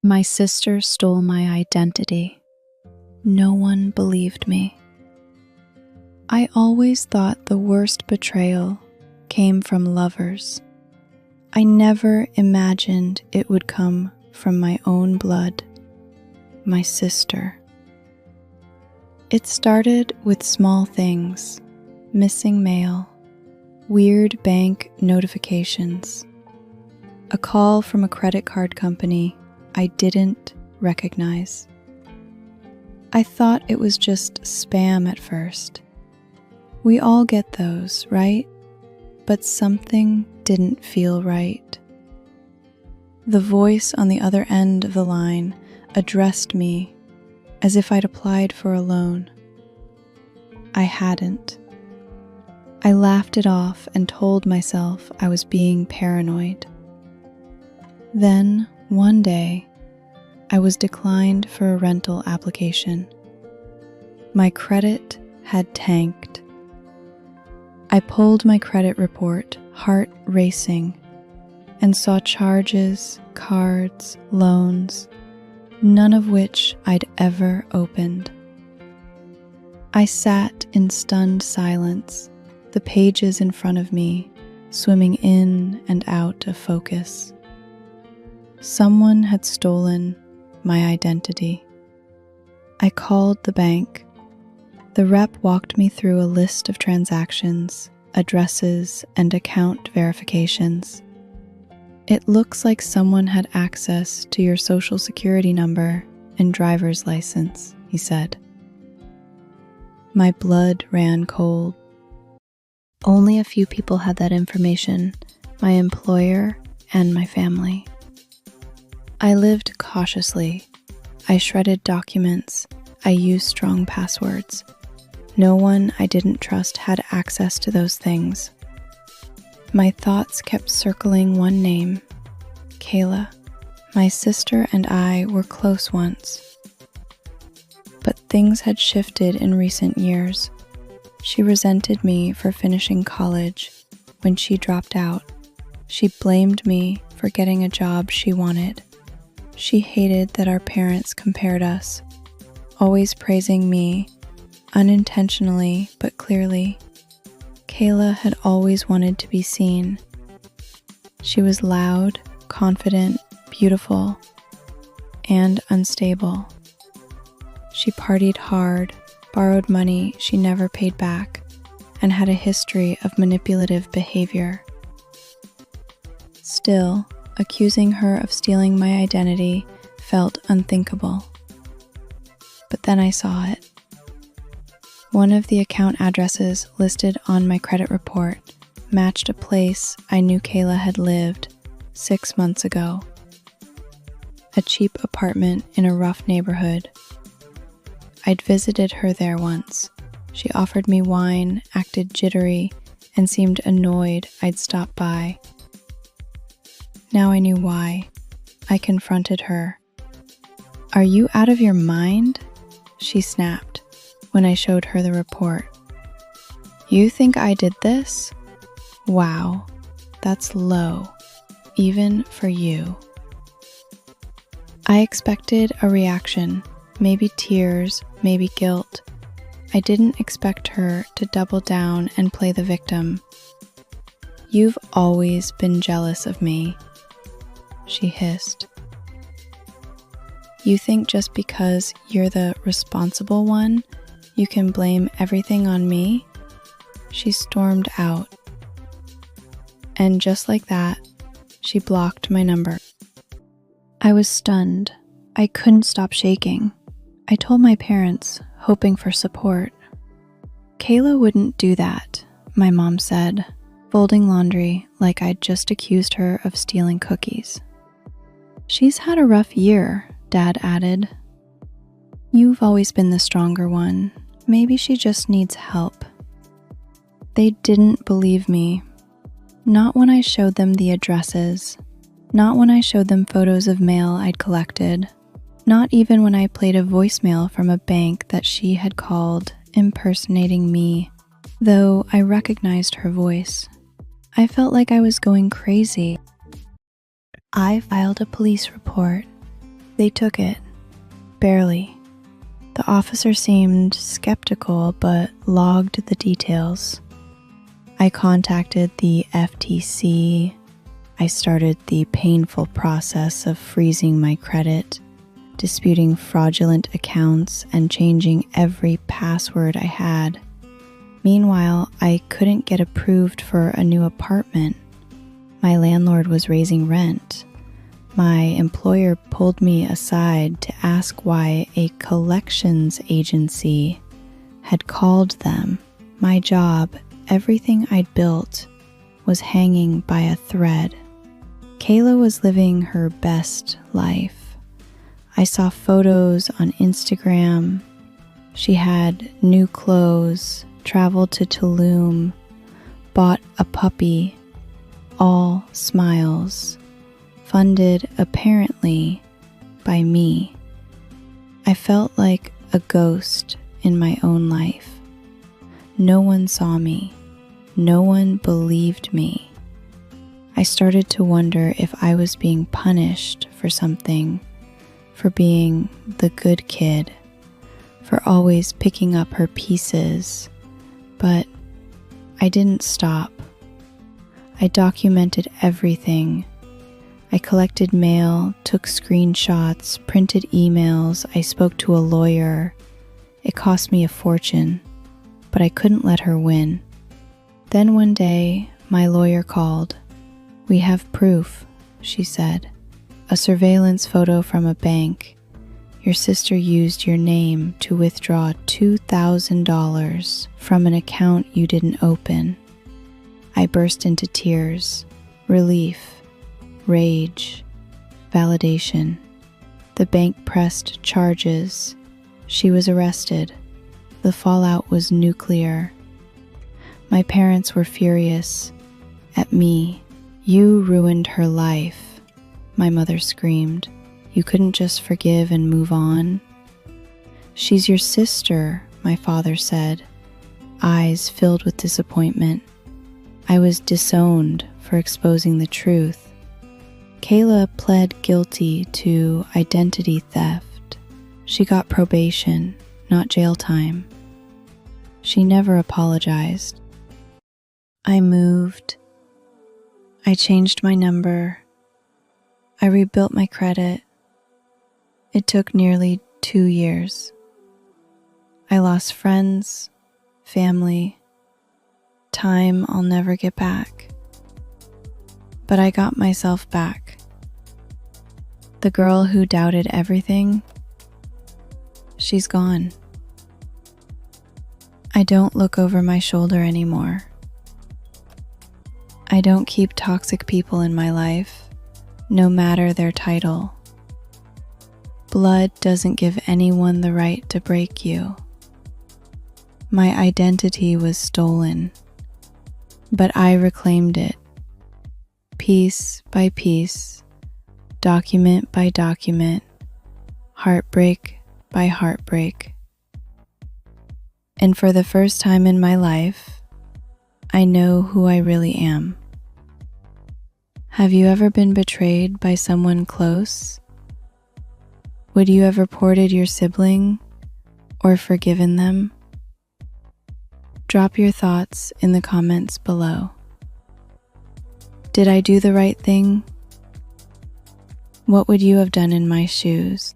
My sister stole my identity. No one believed me. I always thought the worst betrayal came from lovers. I never imagined it would come from my own blood, my sister. It started with small things, missing mail, weird bank notifications, a call from a credit card company I didn't recognize. I thought it was just spam at first. We all get those, right? But something didn't feel right. The voice on the other end of the line addressed me as if I'd applied for a loan. I hadn't. I laughed it off and told myself I was being paranoid. Then, one day, I was declined for a rental application. My credit had tanked. I pulled my credit report, heart racing, and saw charges, cards, loans, none of which I'd ever opened. I sat in stunned silence, the pages in front of me swimming in and out of focus. Someone had stolen my identity. I called the bank. The rep walked me through a list of transactions, addresses, and account verifications. It looks like someone had access to your social security number and driver's license, he said. My blood ran cold. Only a few people had that information, my employer and my family. I lived cautiously. I shredded documents. I used strong passwords. No one I didn't trust had access to those things. My thoughts kept circling one name, Kayla. My sister and I were close once. But things had shifted in recent years. She resented me for finishing college when she dropped out. She blamed me for getting a job she wanted. She hated that our parents compared us, always praising me, unintentionally but clearly. Kayla had always wanted to be seen. She was loud, confident, beautiful, and unstable. She partied hard, borrowed money she never paid back, and had a history of manipulative behavior. Still, accusing her of stealing my identity felt unthinkable. But then I saw it. One of the account addresses listed on my credit report matched a place I knew Kayla had lived 6 months ago. A cheap apartment in a rough neighborhood. I'd visited her there once. She offered me wine, acted jittery, and seemed annoyed I'd stopped by. Now I knew why. I confronted her. "Are you out of your mind?" she snapped when I showed her the report. "You think I did this? Wow, that's low, even for you." I expected a reaction, maybe tears, maybe guilt. I didn't expect her to double down and play the victim. "You've always been jealous of me," she hissed. "You think just because you're the responsible one, you can blame everything on me?" She stormed out. And just like that, she blocked my number. I was stunned. I couldn't stop shaking. I told my parents, hoping for support. "Kayla wouldn't do that," my mom said, folding laundry like I'd just accused her of stealing cookies. "She's had a rough year," Dad added. "You've always been the stronger one. Maybe she just needs help." They didn't believe me. Not when I showed them the addresses. Not when I showed them photos of mail I'd collected. Not even when I played a voicemail from a bank that she had called, impersonating me, though I recognized her voice. I felt like I was going crazy. I filed a police report. They took it, barely. The officer seemed skeptical but logged the details. I contacted the FTC. I started the painful process of freezing my credit, disputing fraudulent accounts, and changing every password I had. Meanwhile, I couldn't get approved for a new apartment. My landlord was raising rent. My employer pulled me aside to ask why a collections agency had called them. My job, everything I'd built, was hanging by a thread. Kayla was living her best life. I saw photos on Instagram. She had new clothes, traveled to Tulum, bought a puppy, all smiles, funded apparently by me. I felt like a ghost in my own life. No one saw me. No one believed me. I started to wonder if I was being punished for something, for being the good kid, for always picking up her pieces. But I didn't stop. I documented everything. I collected mail, took screenshots, printed emails. I spoke to a lawyer. It cost me a fortune, but I couldn't let her win. Then one day, my lawyer called. "We have proof," she said. "A surveillance photo from a bank. Your sister used your name to withdraw $2,000 from an account you didn't open." I burst into tears, relief, rage, validation. The bank pressed charges. She was arrested. The fallout was nuclear. My parents were furious at me. "You ruined her life," my mother screamed. "You couldn't just forgive and move on?" "She's your sister," my father said, eyes filled with disappointment. I was disowned for exposing the truth. Kayla pled guilty to identity theft. She got probation, not jail time. She never apologized. I moved. I changed my number. I rebuilt my credit. It took nearly 2 years. I lost friends, family, time I'll never get back. But I got myself back. The girl who doubted everything, she's gone. I don't look over my shoulder anymore. I don't keep toxic people in my life, no matter their title. Blood doesn't give anyone the right to break you. My identity was stolen, but I reclaimed it. Piece by piece, document by document, heartbreak by heartbreak. And for the first time in my life, I know who I really am. Have you ever been betrayed by someone close? Would you have reported your sibling or forgiven them? Drop your thoughts in the comments below. Did I do the right thing? What would you have done in my shoes?